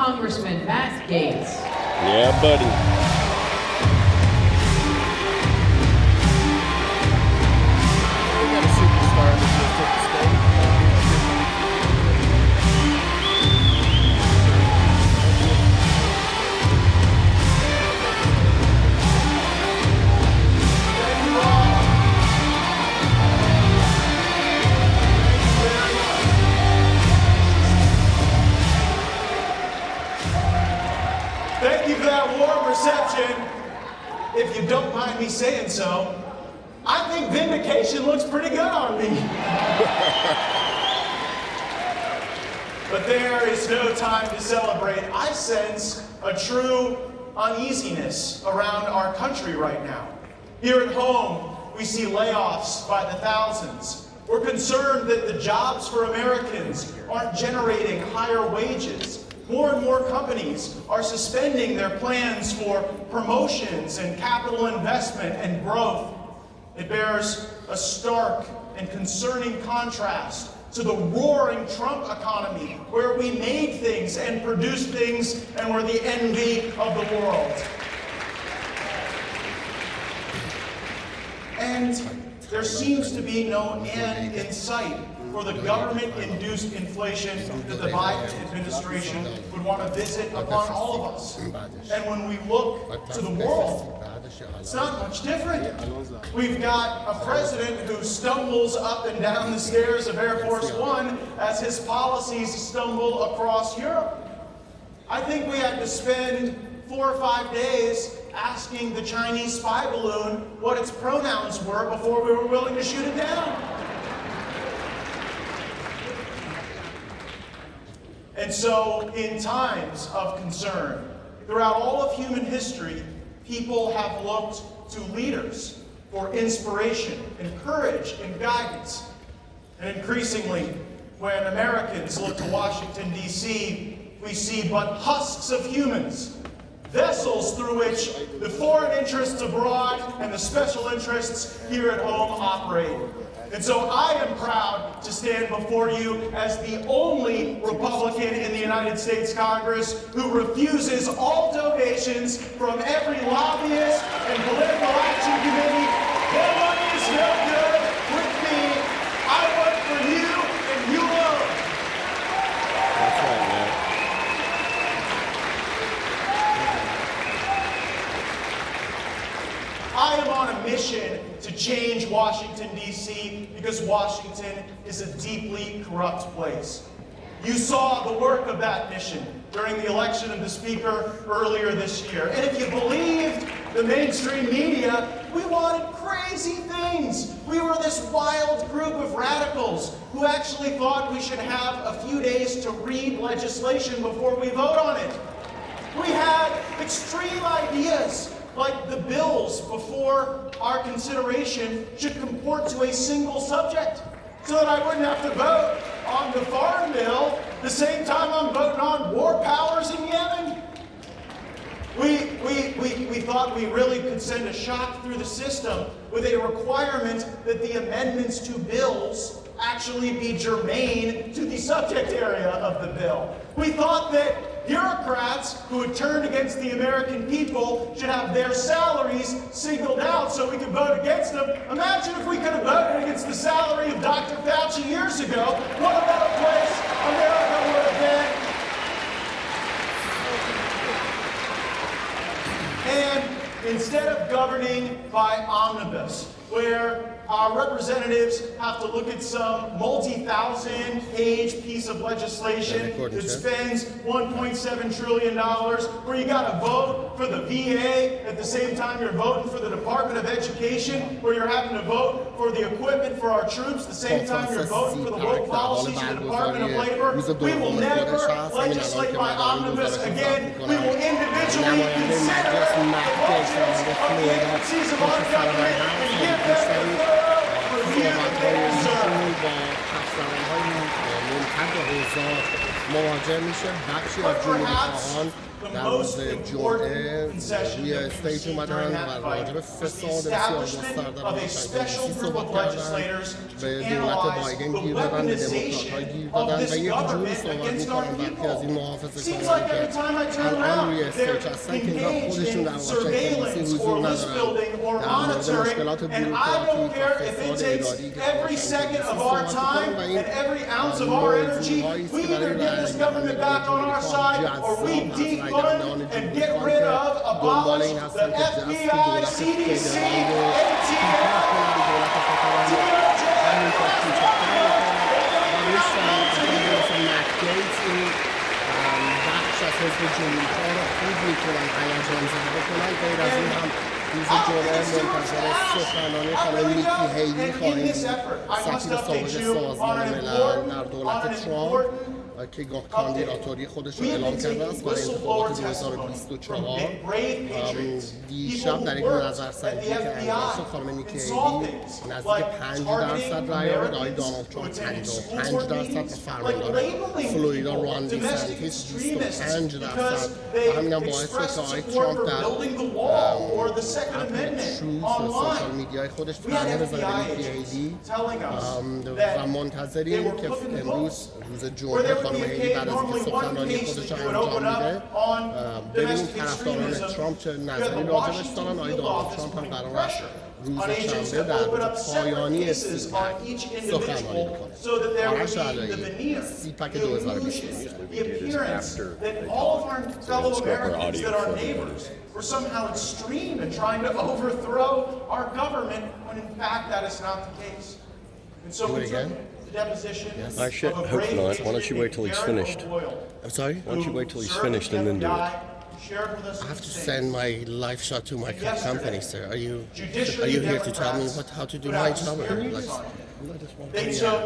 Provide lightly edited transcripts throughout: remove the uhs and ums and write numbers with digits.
Congressman Matt Gaetz. Yeah, buddy. Thank you for that warm reception. If you don't mind me saying so, I think vindication looks pretty good on me. But there is no time to celebrate. I sense a true uneasiness around our country right now. Here at home, we see layoffs by the thousands. We're concerned that the jobs for Americans aren't generating higher wages. More and more companies are suspending their plans for promotions and capital investment and growth. It bears a stark and concerning contrast to the roaring Trump economy, where we made things and produced things and were the envy of the world. And there seems to be no end in sight for the government-induced inflation that the Biden administration would want to visit upon all of us. And when we look to the world, it's not much different. We've got a president who stumbles up and down the stairs of Air Force One as his policies stumble across Europe. I think we had to spend 4 or 5 days asking the Chinese spy balloon what its pronouns were before we were willing to shoot it down. And so, in times of concern, throughout all of human history, people have looked to leaders for inspiration and courage and guidance. And increasingly, when Americans look to Washington, D.C., we see but husks of humans, vessels through which the foreign interests abroad and the special interests here at home operate. And so I am proud to stand before you as the only Republican in the United States Congress who refuses all donations from every lobbyist and political action committee. Their money is no good with me. I work for you and you alone. That's right, man. I am on a mission to change Washington, D.C., because Washington is a deeply corrupt place. You saw the work of that mission during the election of the Speaker earlier this year. And if you believed the mainstream media, we wanted crazy things. We were this wild group of radicals who actually thought we should have a few days to read legislation before we vote on it. We had extreme ideas, like the bills before our consideration should comport to a single subject, so that I wouldn't have to vote on the Farm Bill the same time I'm voting on war powers in Yemen. We thought we really could send a shock through the system with a requirement that the amendments to bills actually be germane to the subject area of the bill. We thought that bureaucrats who had turned against the American people should have their salaries singled out so we could vote against them. Imagine if we could have voted against the salary of Dr. Fauci years ago. What a better place America would have been. And instead of governing by omnibus, where our representatives have to look at some multi-thousand-page piece of legislation that spends $1.7 trillion, where you got to vote for the VA at the same time you're voting for the Department of Education, where you're having to vote for the equipment for our troops, the same time you're voting for the woke policies for the Department of Labor. We will never legislate by omnibus again. We will individually consider the motions of the agencies of our government and give them the review they deserve. مهمتر به حضار مواجه میشه. بخشی از جمهوری خواهان در روز جمعه روی استیج اومدن و راجع به فساد بسیار گسترده و مشخصی صحبت کردن، به دولت بایدن گیر دادن، به دموکرات‌ها گیر دادن و یک جوری صحبت میکنن برخی از این محافظه‌کارانی که الان روی استیج هستن که انگار خودشون در واشنگتن دی سی حضور ندارن، در مورد مشکلات بوروکراتی و فساد اداری که در واشنگتن دی سی صحبت میکنن و این موضوعهایی است که برای رأی‌دهندگان جمهوری خواه جذاب هست. رأی‌دهندگان جمهوری خواه که دنبال این هستن که دست دولت فدرالی رو کوتاه کنن، دولت فدرالی همینطور کوچکتر کنن و می‌شنن مثلا مک گیتس این بخش از حزب جمهوری خواه رو خوب می‌تونن هیجان زده کنن. غیر از این هم روز جمعه منتظر سخنرانی خانم نیکی هیلی خواهیم بود، سفیر سابق سازمان ملل در دولت ترامپ که کاندیداتوری خودش رو اعلام کرده است برای انتخابات 2024. دیشب در یک نظرسنجی که انجام شد خانم نیکی هیلی نزدیک 5% رأی آورد، آقای دونالد ترامپ 55% و فرماندار فلوریدا ران دیسنتیس 25%. و همین هم باعث شد که آقای ترامپ در اپ تروث و سوشال میدیای خودش طعنه بزنه به نیکی هیلی و منتظریم که امروز روز جمعه خانم هیلی بعد از اینکه سخنرانی خودش رو انجام میده ببینیم طرفداران ترامپ چه نظری راجبش دارن. آقای دونالد ترامپ هم قرار است روز شنبه در پایانی CPAC سخنرانی میکنه. آرش علایی CPAC 2023. We're somehow extreme in trying to overthrow our government when in fact that is not the case. And so we took the deposition I should hope not. Why don't you wait till he's finished? I'm sorry? Why don't you wait till he's finished and then do it? I have to send my live shot to my company, sir. Are you here to tell me how to do my job? They took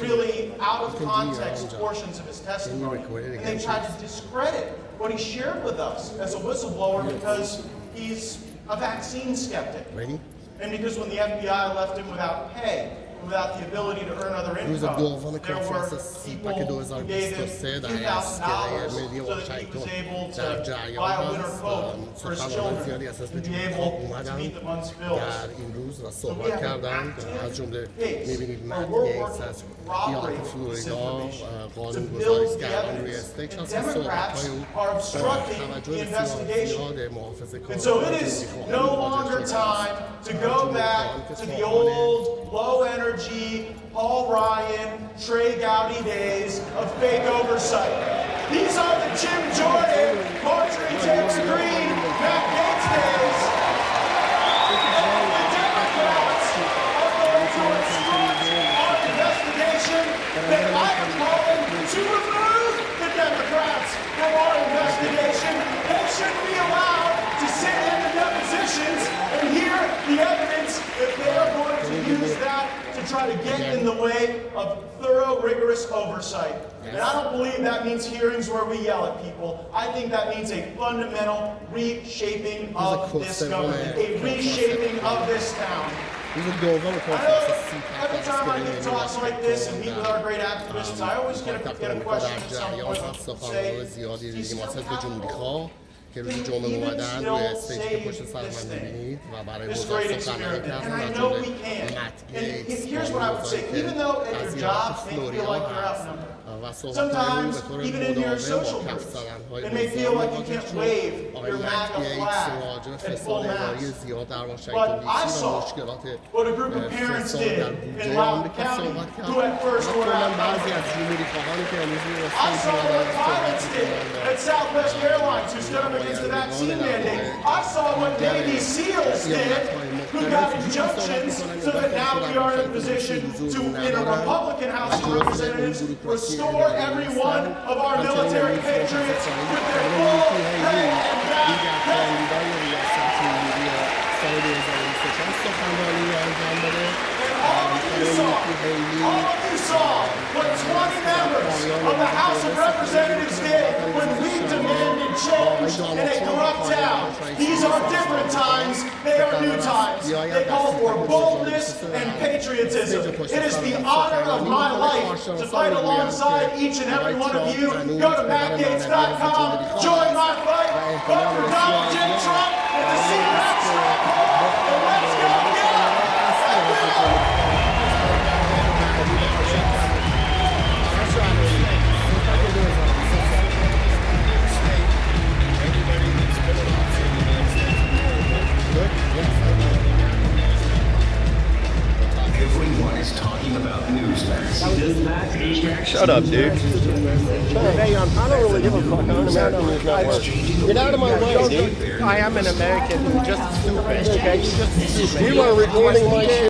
really out of context portions of his testimony and they tried to discredit what he shared with us as a whistleblower because he's a vaccine skeptic. Ready? And because when the FBI left him without pay, without the ability to earn other income, there were people who gave him $2,000 so that he was able to buy a winter coat for his children to be able to meet the month's bills. در این روز و صحبت کردند از جمله می‌بینید مک گیتس از ایالت فلوریدا قانون‌گذاری‌گران روی استیج هست و صحبت‌های او توجه بسیار زیاد محافظه‌کاران So it is no longer time to go back to the old low-energy Paul Ryan, Trey Gowdy days of fake oversight. These are the Jim Jordan, Marjorie Taylor Greene, Matt Gaetz days. The Democrats are going to obstruct our investigation that I am calling to remove the Democrats from our investigation. They shouldn't be allowed to sit in the depositions and hear the evidence if they are going to use that to try to get in the way of thorough, rigorous oversight. And I don't believe that means hearings where we yell at people. I think that means a fundamental reshaping of this government, a reshaping of this town. I know every time I give talks like this and meet with our great activists, I always get a question at some point say, که روز جمعه اومدن روی استیجی که پشت سر من می‌بینید و برای حضار سخنرانی کردن از جمله مت گیتس که از ایالت فلوریدا هست و صحبت‌های او به طور مداوم با کف زدن‌های روزانه مواجه شد. آقای مت گیتس راجع به فساد اداری زیاد در واشنگتن دی سی و مشکلات فساد در بودجه آمریکا صحبت کرد و کلاً بعضی از جمهوری خواهانی که امروز روی استیج اومدن against the vaccine mandate. I saw what Navy SEALs did, who got injunctions so that now we are in a position to, in a Republican House of Representatives, restore every one of our military patriots with their full pay and all of you saw what 20 members of the House of Representatives did when we demanded change in a corrupt town. These are different times, times, they are new times. They call for boldness and patriotism. It is the honor of my life to fight alongside each and every one of you. Go to MattGaetz.com, join my fight, vote for Donald J. Trump and the CPAC stronghold, and let's go get it! Everyone is talking about Newsmax. Shut up, dude. Hey, I don't really give a fuck. I'm an American. Get out of my way, dude. I am an American. You're just stupid. Okay, you're just stupid. You are recording my shit.